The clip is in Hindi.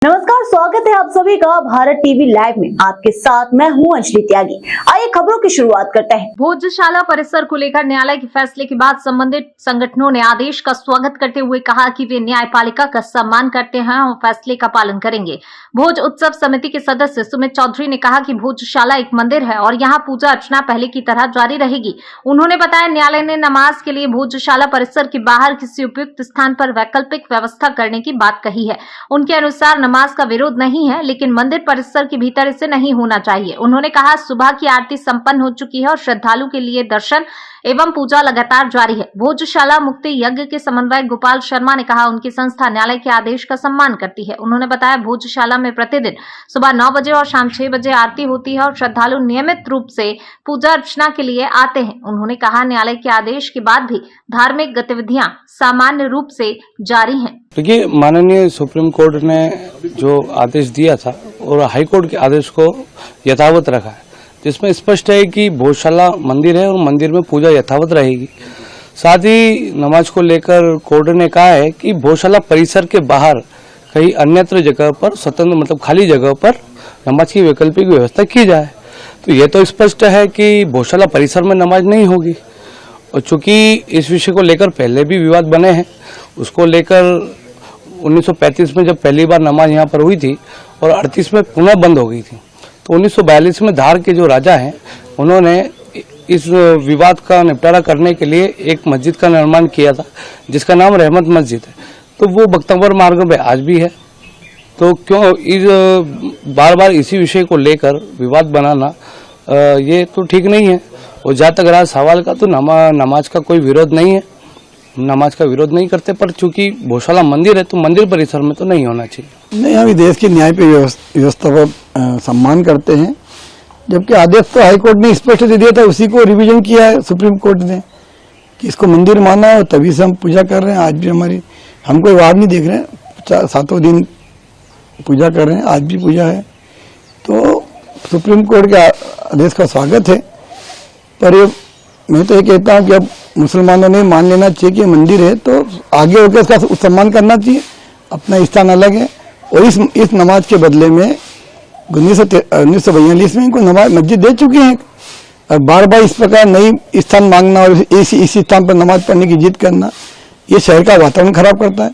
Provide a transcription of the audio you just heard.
नमस्कार, स्वागत है आप सभी का भारत टीवी लाइव में। आपके साथ मैं हूं अंजलि त्यागी। आइए खबरों की शुरुआत करते हैं। भोजशाला परिसर को लेकर न्यायालय के फैसले के बाद संबंधित संगठनों ने आदेश का स्वागत करते हुए कहा कि वे न्यायपालिका का सम्मान करते हैं और फैसले का पालन करेंगे। भोज उत्सव समिति के सदस्य सुमित चौधरी ने कहा कि भोजशाला एक मंदिर है और यहाँ पूजा अर्चना पहले की तरह जारी रहेगी। उन्होंने बताया न्यायालय ने नमाज के लिए भोजशाला परिसर के बाहर किसी उपयुक्त स्थान पर वैकल्पिक व्यवस्था करने की बात कही है। उनके अनुसार नमाज का विरोध नहीं है, लेकिन मंदिर परिसर के भीतर इसे नहीं होना चाहिए। उन्होंने कहा सुबह की आरती संपन्न हो चुकी है और श्रद्धालु के लिए दर्शन एवं पूजा लगातार जारी है। भोजशाला मुक्ति यज्ञ के समन्वयक गोपाल शर्मा ने कहा उनकी संस्था न्यायालय के आदेश का सम्मान करती है। उन्होंने बताया भोजशाला में प्रतिदिन सुबह 9 बजे और शाम 6 बजे आरती होती है और श्रद्धालु नियमित रूप से पूजा अर्चना के लिए आते हैं। उन्होंने कहा न्यायालय के आदेश के बाद भी धार्मिक गतिविधियां सामान्य रूप से जारी हैं। देखिए, माननीय सुप्रीम कोर्ट ने जो आदेश दिया था और हाई कोर्ट के आदेश को यथावत रखा है, जिसमें स्पष्ट है कि भोजशाला मंदिर है और मंदिर में पूजा यथावत रहेगी। साथ ही नमाज को लेकर कोर्ट ने कहा है कि भोजशाला परिसर के बाहर कहीं अन्यत्र जगह पर स्वतंत्र मतलब खाली जगह पर नमाज की वैकल्पिक व्यवस्था की जाए। तो ये तो स्पष्ट है कि भोजशाला परिसर में नमाज नहीं होगी। और चूंकि इस विषय को लेकर पहले भी विवाद बने हैं, उसको लेकर 1935 में जब पहली बार नमाज यहाँ पर हुई थी और 38 में पुनः बंद हो गई थी, तो 1942 में धार के जो राजा हैं उन्होंने इस विवाद का निपटारा करने के लिए एक मस्जिद का निर्माण किया था जिसका नाम रहमत मस्जिद है। तो वो बख्तवर मार्ग में आज भी है। तो क्यों इस बार बार इसी विषय को लेकर विवाद बनाना ये तो ठीक नहीं है। और जहाँ तक रहा सवाल का, तो नमाज का कोई विरोध नहीं है, नमाज का विरोध नहीं करते, पर चूंकि भोजशाला मंदिर है तो मंदिर परिसर में तो नहीं होना चाहिए। नहीं, हम देश की न्याय व्यवस्था को सम्मान करते हैं, जबकि आदेश तो हाई कोर्ट ने स्पष्ट दे दिया था, उसी को रिवीजन किया है सुप्रीम कोर्ट ने कि इसको मंदिर माना है और तभी से हम पूजा कर रहे हैं। आज भी हम कोई वार नहीं देख रहे हैं, 7 दिन पूजा कर रहे हैं, आज भी पूजा है। तो सुप्रीम कोर्ट के आदेश का स्वागत है, पर मैं तो ये कहता हूँ कि अब मुसलमानों ने मान लेना चाहिए कि मंदिर है तो आगे होकर इसका सम्मान करना चाहिए। अपना स्थान अलग है और इस नमाज के बदले में 1942 में इनको नमाज मस्जिद दे चुके हैं और बार बार इस प्रकार नई स्थान मांगना और इस स्थान पर नमाज पढ़ने की जिद करना, ये शहर का वातावरण खराब करता है।